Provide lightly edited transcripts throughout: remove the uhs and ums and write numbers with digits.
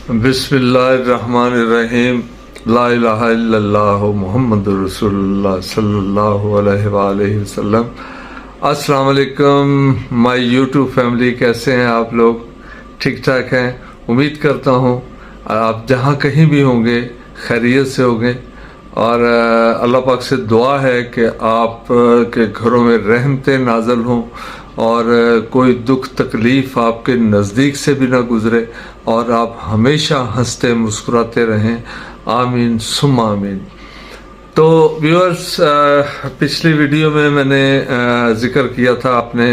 बिस्मिल्लाहिर्रहमानिर्रहीम। ला इलाहा इल्लल्लाह मुहम्मदुर रसूलुल्लाह सल्लल्लाहु अलैहि वसल्लम। अस्सलाम वालेकुम माय यूट्यूब फैमिली, कैसे हैं आप लोग? ठीक ठाक हैं? उम्मीद करता हूँ आप जहाँ कहीं भी होंगे खैरियत से होंगे। और अल्लाह पाक से दुआ है कि आप के घरों में रहमतें नाज़िल हों और कोई दुख तकलीफ़ आपके नज़दीक से भी ना गुज़रे और आप हमेशा हंसते मुस्कुराते रहें। आमीन सुम्मा आमीन। तो व्यूअर्स, पिछली वीडियो में मैंने ज़िक्र किया था अपने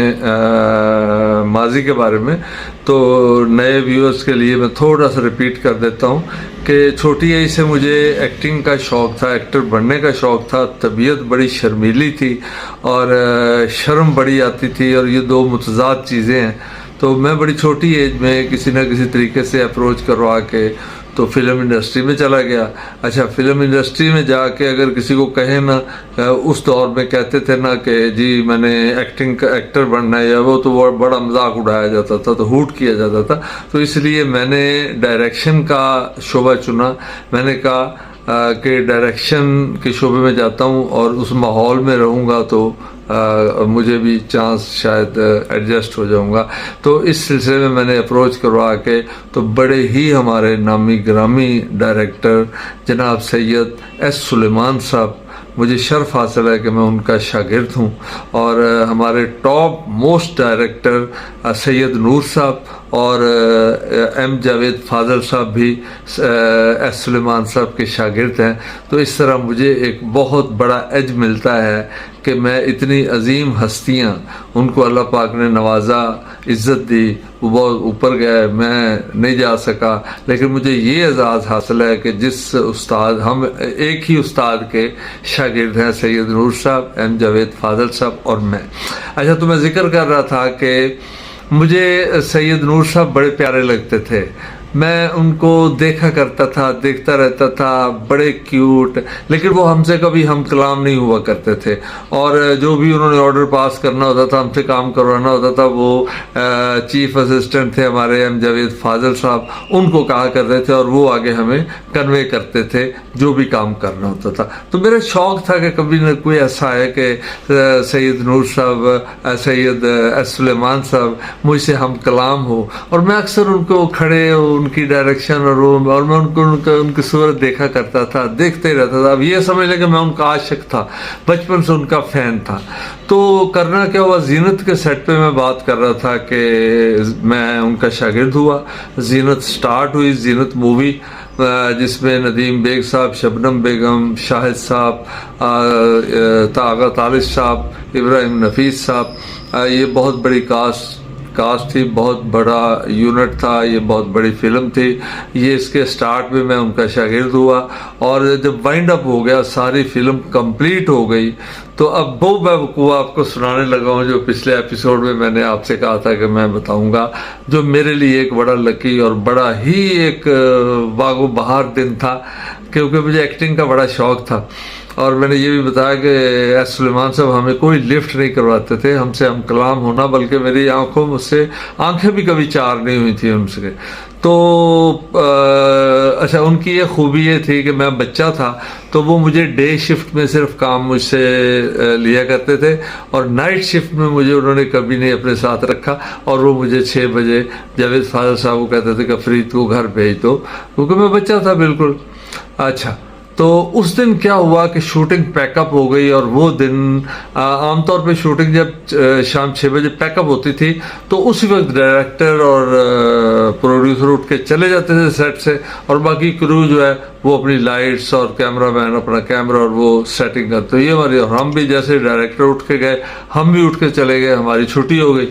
माजी के बारे में, तो नए व्यूअर्स के लिए मैं थोड़ा सा रिपीट कर देता हूँ कि छोटी एज से मुझे एक्टिंग का शौक़ था, एक्टर बनने का शौक़ था। तबीयत बड़ी शर्मीली थी और शर्म बड़ी आती थी और ये दो मुतज़ाद चीज़ें हैं। तो मैं बड़ी छोटी एज में किसी न किसी तरीके से अप्रोच करवा के तो फिल्म इंडस्ट्री में चला गया। अच्छा, फिल्म इंडस्ट्री में जाके अगर किसी को कहे ना, उस दौर में कहते थे ना कि जी मैंने एक्टिंग का एक्टर बनना है, या वो तो बड़ा मजाक उड़ाया जाता था, तो हूट किया जाता था। तो इसलिए मैंने डायरेक्शन का शोबा चुना। मैंने कहा कि डायरेक्शन के शोबे में जाता हूँ और उस माहौल में रहूँगा तो मुझे भी चांस शायद एडजस्ट हो जाऊंगा। तो इस सिलसिले में मैंने अप्रोच करवा के तो बड़े ही हमारे नामी ग्रामी डायरेक्टर जनाब सैयद एस सुलेमान साहब, मुझे शर्फ हासिल है कि मैं उनका शागिर्द हूँ। और हमारे टॉप मोस्ट डायरेक्टर सैयद नूर साहब और एम जावेद फाजल साहब भी एस सुलेमान साहब के शागिर्द हैं। तो इस तरह मुझे एक बहुत बड़ा एज मिलता है कि मैं इतनी अजीम हस्तियाँ, उनको अल्लाह पाक ने नवाजा, इज़्ज़त दी, वो बहुत ऊपर गए, मैं नहीं जा सका। लेकिन मुझे ये एजाज़ हासिल है कि जिस उस्ताद, हम एक ही उस्ताद के शागिर्द हैं, सैयद नूर साहब, एम जावेद फाजल साहब और मैं। अच्छा, तो मैं जिक्र कर रहा था कि मुझे सैयद नूर साहब बड़े प्यारे लगते थे। मैं उनको देखा करता था, देखता रहता था, बड़े क्यूट, लेकिन वो हमसे कभी हम कलाम नहीं हुआ करते थे। और जो भी उन्होंने ऑर्डर पास करना होता था, हमसे काम करवाना होता था, वो चीफ असिस्टेंट थे हमारे एम जावेद फाजल साहब, उनको कहा करते थे और वो आगे हमें कन्वे करते थे जो भी काम करना होता था। तो मेरा शौक़ था कि कभी न कोई ऐसा है कि सैयद नूर साहब, सैयद एस सुलेमान साहब मुझसे हम कलाम हो। और मैं अक्सर उनको खड़े, उनकी डायरेक्शन और मैं उनकी सूरत देखा करता था, देखते रहता था। अब ये समझ लें कि मैं उनका आशिक था, बचपन से उनका फ़ैन था। तो करना क्या हुआ, जीनत के सेट पे मैं बात कर रहा था कि मैं उनका शागिर्द हुआ। जीनत स्टार्ट हुई, जीनत मूवी जिसमें नदीम बेग साहब, शबनम बेगम, शाहिद साहब, तागा तालिश साहब, इब्राहिम नफीस साहब, ये बहुत बड़ी कास्ट थी, बहुत बड़ा यूनिट था, ये बहुत बड़ी फिल्म थी। ये इसके स्टार्ट में मैं उनका शागिर्द हुआ और जब वाइंड अप हो गया, सारी फिल्म कंप्लीट हो गई, तो अब वो आपको सुनाने लगा हूँ जो पिछले एपिसोड में मैंने आपसे कहा था कि मैं बताऊंगा, जो मेरे लिए एक बड़ा लकी और बड़ा ही एक बागो बहार दिन था, क्योंकि मुझे एक्टिंग का बड़ा शौक़ था। और मैंने ये भी बताया कि एस सुलेमान साहब हमें कोई लिफ्ट नहीं करवाते थे, हमसे हम कलाम होना, बल्कि मेरी आंखों मुझसे आंखें भी कभी चार नहीं हुई थी उनसे। तो अच्छा, उनकी ये खूबी ये थी कि मैं बच्चा था तो वो मुझे डे शिफ्ट में सिर्फ काम मुझसे लिया करते थे और नाइट शिफ्ट में मुझे उन्होंने कभी नहीं अपने साथ रखा। और वो मुझे 6 बजे जावेद फाजल साहब को कहते थे कि फरीद को घर भेज दो, क्योंकि मैं बच्चा था बिल्कुल। अच्छा, तो उस दिन क्या हुआ कि शूटिंग पैकअप हो गई और वो दिन आमतौर पे शूटिंग जब शाम 6 बजे पैकअप होती थी तो उसी वक्त डायरेक्टर और प्रोड्यूसर उठ के चले जाते थे सेट से, और बाकी क्रू जो है वो अपनी लाइट्स और कैमरामैन अपना कैमरा और वो सेटिंग करते। ये हमारी, और हम भी जैसे डायरेक्टर उठ के गए, हम भी उठ के चले गए, हमारी छुट्टी हो गई।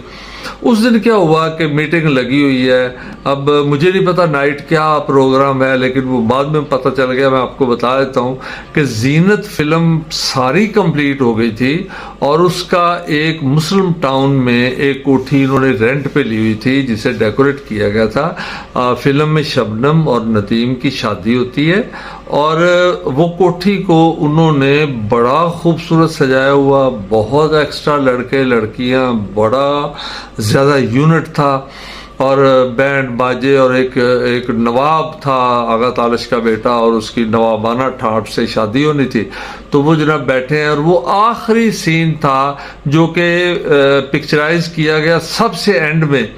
उस दिन क्या हुआ कि मीटिंग लगी हुई है। अब मुझे नहीं पता नाइट क्या प्रोग्राम है, लेकिन वो बाद में पता चल गया। मैं आपको बता देता हूँ कि जीनत फिल्म सारी कंप्लीट हो गई थी और उसका एक मुस्लिम टाउन में एक कोठी इन्होंने रेंट पे ली हुई थी जिसे डेकोरेट किया गया था। फिल्म में शबनम और नदीम की शादी होती है और वो कोठी को उन्होंने बड़ा खूबसूरत सजाया हुआ, बहुत एक्स्ट्रा लड़के लड़कियां, बड़ा ज़्यादा यूनिट था। और बैंड बाजे, और एक नवाब था आगा तालिश का बेटा, और उसकी नवाबाना ठाठ से शादी होनी थी। तो वो जनाब बैठे हैं, और वो आखिरी सीन था जो कि पिक्चराइज किया गया सबसे एंड में,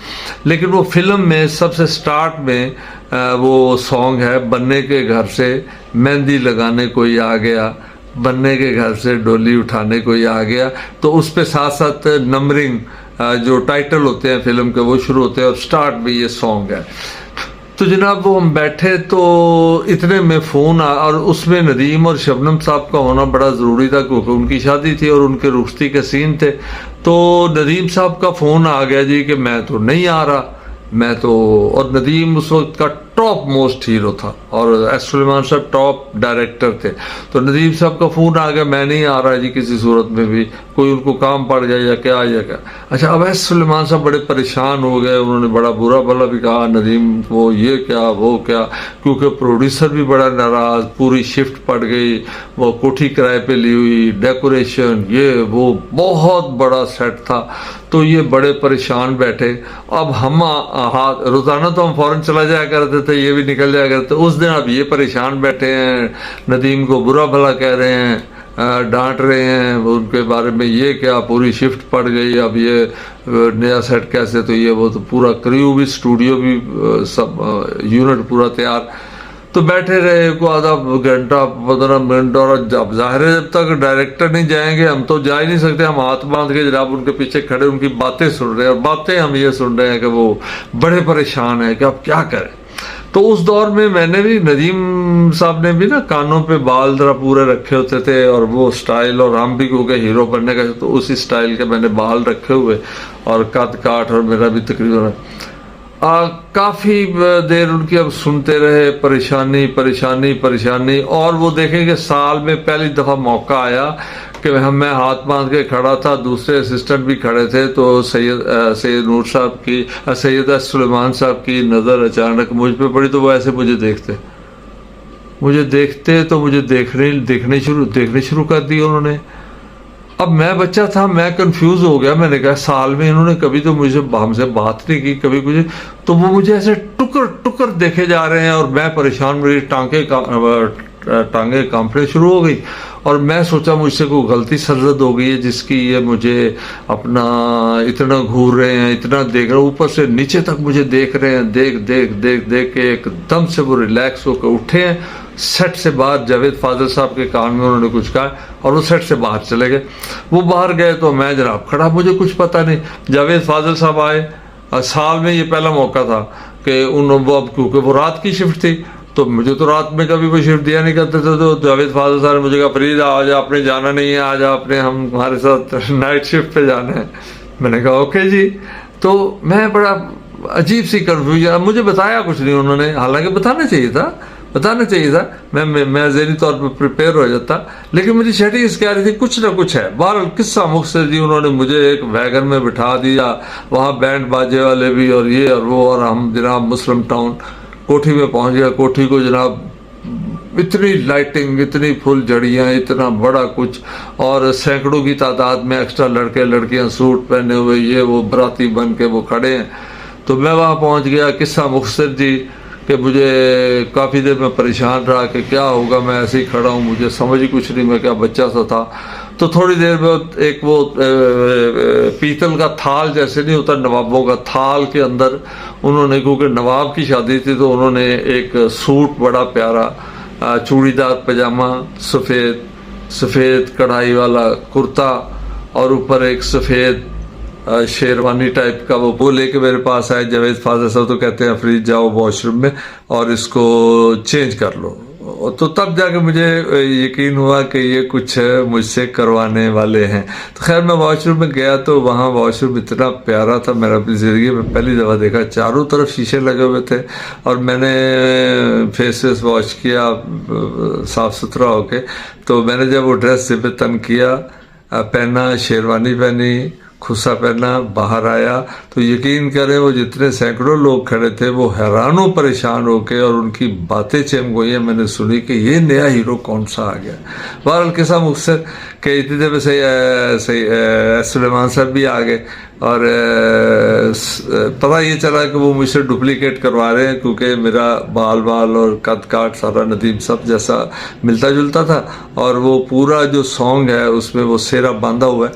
लेकिन वो फिल्म में सबसे स्टार्ट में वो सॉन्ग है, बनने के घर से मेहंदी लगाने कोई आ गया, बनने के घर से डोली उठाने कोई आ गया। तो उस पे साथ साथ नंबरिंग जो टाइटल होते हैं फिल्म के वो शुरू होते हैं, और स्टार्ट में ये सॉन्ग है। तो जनाब वो हम बैठे तो इतने में फ़ोन और उसमें नदीम और शबनम साहब का होना बड़ा ज़रूरी था, क्योंकि उनकी शादी थी और उनके रुखसती के सीन थे। तो नदीम साहब का फ़ोन आ गया जी कि मैं तो नहीं आ रहा, मैं तो, और नदीम उस वक्त का टॉप मोस्ट हीरो था और एस सुलेमान साहब टॉप डायरेक्टर थे। तो नदीम साहब का फ़ोन आ गया, मैं नहीं आ रहा जी किसी सूरत में भी, कोई उनको काम पड़ जाए या क्या या क्या। अच्छा, अब एस सुलेमान साहब बड़े परेशान हो गए, उन्होंने बड़ा बुरा भला भी कहा नदीम वो ये क्या वो क्या, क्योंकि प्रोड्यूसर भी बड़ा नाराज़, पूरी शिफ्ट पड़ गई, वो कोठी किराए पे ली हुई, डेकोरेशन ये वो, बहुत बड़ा सेट था। तो ये बड़े परेशान बैठे। अब हम हाथ रोज़ाना तो हम फ़ौरन चला जाया करते थे, ये भी निकल जाया करते, उस दिन अब ये परेशान बैठे हैं, नदीम को बुरा भला कह रहे हैं, डांट रहे हैं उनके बारे में, ये क्या पूरी शिफ्ट पड़ गई, अब ये नया सेट कैसे, तो ये वो, तो पूरा क्रू भी, स्टूडियो भी, सब यूनिट पूरा तैयार। तो बैठे रहे को आधा घंटा 15 मिनट, और जब जाहिर है जब तक डायरेक्टर नहीं जाएंगे हम तो जा ही नहीं सकते, हम हाथ बांध के जनाब उनके पीछे खड़े उनकी बातें सुन रहे हैं, और बातें हम ये सुन रहे हैं कि वो बड़े परेशान हैं कि अब क्या करें। तो उस दौर में मैंने भी, नदीम साहब ने भी ना कानों पे बाल जरा पूरे रखे होते थे, और वो स्टाइल, और हम भी क्योंकि हीरो बनने का तो उसी स्टाइल के मैंने बाल रखे हुए और कद काट, और मेरा भी तकरीबन काफ़ी देर उनकी अब सुनते रहे, परेशानी परेशानी परेशानी। और वो देखेंगे साल में पहली दफ़ा मौका आया कि मैं हाथ बांध के खड़ा था, दूसरे असिस्टेंट भी खड़े थे, तो सैयद नूर साहब की, सैयद सुलेमान साहब की नज़र अचानक मुझ पे पड़ी। तो वो ऐसे मुझे देखते तो मुझे देखने शुरू कर दिया उन्होंने। अब मैं बच्चा था, मैं कंफ्यूज हो गया, मैंने कहा साल में इन्होंने कभी तो मुझे हमसे बात नहीं की, कभी कुछ, तो वो मुझे ऐसे टुकर टुकर देखे जा रहे हैं, और मैं परेशान, मेरी टांगे कांपने शुरू हो गई, और मैं सोचा मुझसे कोई गलती सरजद हो गई है जिसकी ये मुझे अपना इतना घूर रहे हैं, इतना देख रहे हैं, ऊपर से नीचे तक मुझे देख रहे हैं, देख के एकदम से वो रिलैक्स होकर उठे हैं, सेट से बाहर जावेद फाजिल साहब के कान में उन्होंने कुछ कहा और वो सेट से बाहर चले गए। वो बाहर गए तो मैं जनाब खड़ा, मुझे कुछ पता नहीं। जावेद फाजिल साहब आए, साल में ये पहला मौका था कि अब क्योंकि वो रात की शिफ्ट थी, तो मुझे तो रात में कभी कोई शिफ्ट दिया नहीं करते थे। तो जावेद फाजिल साहब ने मुझे कहा फरीद आज आपने जाना नहीं है, आज आपने हमारे साथ नाइट शिफ्ट पे जाना है। मैंने कहा ओके जी। तो मैं बड़ा अजीब सी कन्फ्यूजन, मुझे बताया कुछ नहीं उन्होंने, हालांकि बताना चाहिए था, मैं ज़हनी तौर पर प्रिपेयर हो जाता, लेकिन मुझे शेटी इसके आ रही थी कुछ ना कुछ है। बहरहाल किस्सा मुख्तसर जी, उन्होंने मुझे एक वैगन में बिठा दिया, वहाँ बैंड बाजे वाले भी और ये और वो, और हम जनाब मुस्लिम टाउन कोठी में पहुँच गया। कोठी को जनाब इतनी लाइटिंग, इतनी फुल जड़ियाँ, इतना बड़ा कुछ, और सैकड़ों की तादाद में एक्स्ट्रा लड़के लड़कियाँ सूट पहने हुए ये वो बराती बन के वो खड़े हैं। तो मैं वहाँ पहुँच गया। किस्सा मुख्तसर जी कि मुझे काफ़ी देर में परेशान रहा कि क्या होगा, मैं ऐसे ही खड़ा हूँ, मुझे समझ ही कुछ नहीं, मैं क्या बच्चा सा था। तो थोड़ी देर में एक वो पीतल का थाल जैसे नहीं होता नवाबों का, थाल के अंदर उन्होंने, क्योंकि नवाब की शादी थी तो उन्होंने एक सूट बड़ा प्यारा चूड़ीदार पजामा, सफ़ेद कढ़ाई वाला कुर्ता, और ऊपर एक सफ़ेद शेरवानी टाइप का वो लेके मेरे पास आए। जावेद फाजिल साहब तो कहते हैं फरीद जाओ वॉशरूम में और इसको चेंज कर लो। तो तब जाके मुझे यकीन हुआ कि ये कुछ मुझसे करवाने वाले हैं। तो खैर मैं वॉशरूम में गया तो वहाँ वॉशरूम इतना प्यारा था, मेरा अपनी ज़िंदगी में पहली दफ़ा देखा। चारों तरफ शीशे लगे हुए थे और मैंने फेस वॉश किया साफ़ सुथरा होके। तो मैंने जब वो ड्रेस से तन किया, पहना, शेरवानी पहनी, खुस्सा पहना, बाहर आया, तो यकीन करें वो जितने सैकड़ों लोग खड़े थे वो हैरानों परेशान होके और उनकी बातें चमकोई मैंने सुनी कि ये नया हीरो कौन सा आ गया। बहरहाल किस्सा मुख्तसर कि इतनी देर में सही सुलेमान साहब भी आ गए। और पता ये चला कि वो मुझसे डुप्लीकेट करवा रहे हैं, क्योंकि मेरा बाल और कद काट सारा नदीम सब जैसा मिलता जुलता था, और वो पूरा जो सॉन्ग है उसमें वो सेहरा बांधा हुआ है,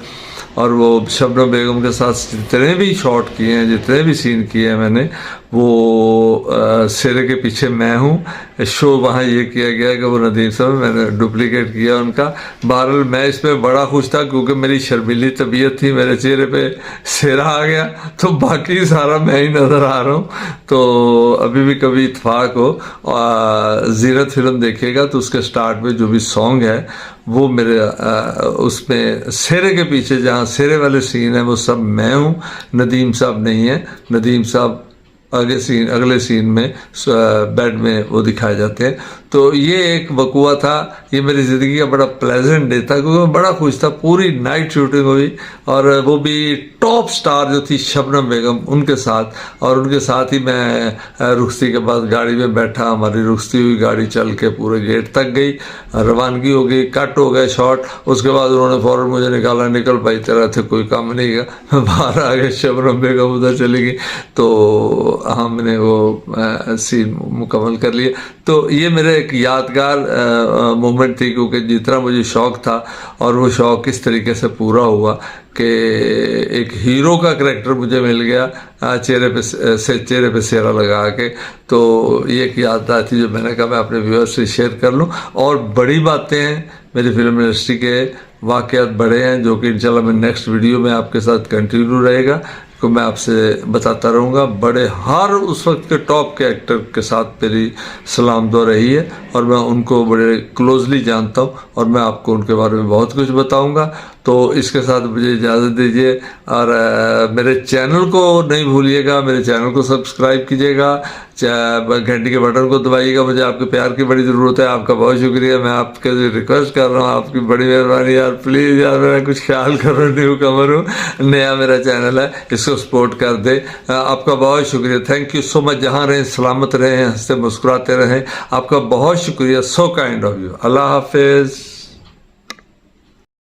और वो शबनम बेगम के साथ जितने भी शॉट किए हैं, जितने भी सीन किए हैं मैंने, वो सेहरे के पीछे मैं हूँ। शो वहाँ ये किया गया कि वो नदीम साहब मैंने डुप्लीकेट किया उनका। बहरहाल मैं इसमें बड़ा खुश था, क्योंकि मेरी शर्मीली तबीयत थी, मेरे चेहरे पे सेहरा आ गया, तो बाकी सारा मैं ही नज़र आ रहा हूँ। तो अभी भी कभी इत्फाक हो जीरत फिल्म देखिएगा तो उसके स्टार्ट में जो भी सॉन्ग है वो मेरे उसमें सेहरे के पीछे जहाँ सेहरे वाले सीन है वो सब मैं हूँ, नदीम साहब नहीं है। नदीम साहब अगले सीन में बेड में वो दिखाए जाते हैं। तो ये एक वकूआ था, ये मेरी ज़िंदगी का बड़ा प्लेजेंट डे था, क्योंकि मैं बड़ा खुश था। पूरी नाइट शूटिंग हुई, और वो भी टॉप स्टार जो थी शबनम बेगम उनके साथ, और उनके साथ ही मैं रुखसती के बाद गाड़ी में बैठा। हमारी रुखसती हुई गाड़ी चल के पूरे गेट तक गई, रवानगी हो गई, कट हो गए शॉट। उसके बाद उन्होंने फ़ौरन मुझे निकाला, निकल भाई तेरा थे कोई काम नहीं है। मैं बाहर आ गया, शबनम बेगम उधर चली गई, तो हमने वो सीन मुकम्मल कर लिया। तो ये मेरे एक यादगार मोमेंट थी, क्योंकि जितना मुझे शौक़ था और वो शौक़ किस तरीके से पूरा हुआ कि एक हीरो का करैक्टर मुझे मिल गया चेहरे पे सेहरा लगा के। तो ये एक यादगार थी जो मैंने कहा मैं अपने व्यूअर्स से शेयर कर लूँ। और बड़ी बातें हैं मेरी फिल्म इंडस्ट्री के, वाक़यात बड़े हैं, जो कि इंशाल्लाह मैं नेक्स्ट वीडियो में आपके साथ कंटिन्यू रहेगा, को मैं आपसे बताता रहूँगा। बड़े हर उस वक्त के टॉप के एक्टर के साथ मेरी सलाम दुआ रही है, और मैं उनको बड़े क्लोजली जानता हूँ, और मैं आपको उनके बारे में बहुत कुछ बताऊँगा। तो इसके साथ मुझे इजाज़त दीजिए, और मेरे चैनल को नहीं भूलिएगा, मेरे चैनल को सब्सक्राइब कीजिएगा, घंटी के बटन को दबाइएगा। मुझे आपके प्यार की बड़ी ज़रूरत है, आपका बहुत शुक्रिया। मैं आपके रिक्वेस्ट कर रहा हूँ, आपकी बड़ी मेहरबानी यार, प्लीज़ यार, मेरा कुछ ख्याल करो, न्यू कमर हूँ, नया मेरा चैनल है, इसको सपोर्ट कर दे। आपका बहुत शुक्रिया, थैंक यू सो मच। जहाँ रहें सलामत रहें, हंसते मुस्कुराते रहें। आपका बहुत शुक्रिया, सो काइंड ऑफ यू। अल्लाह हाफिज़।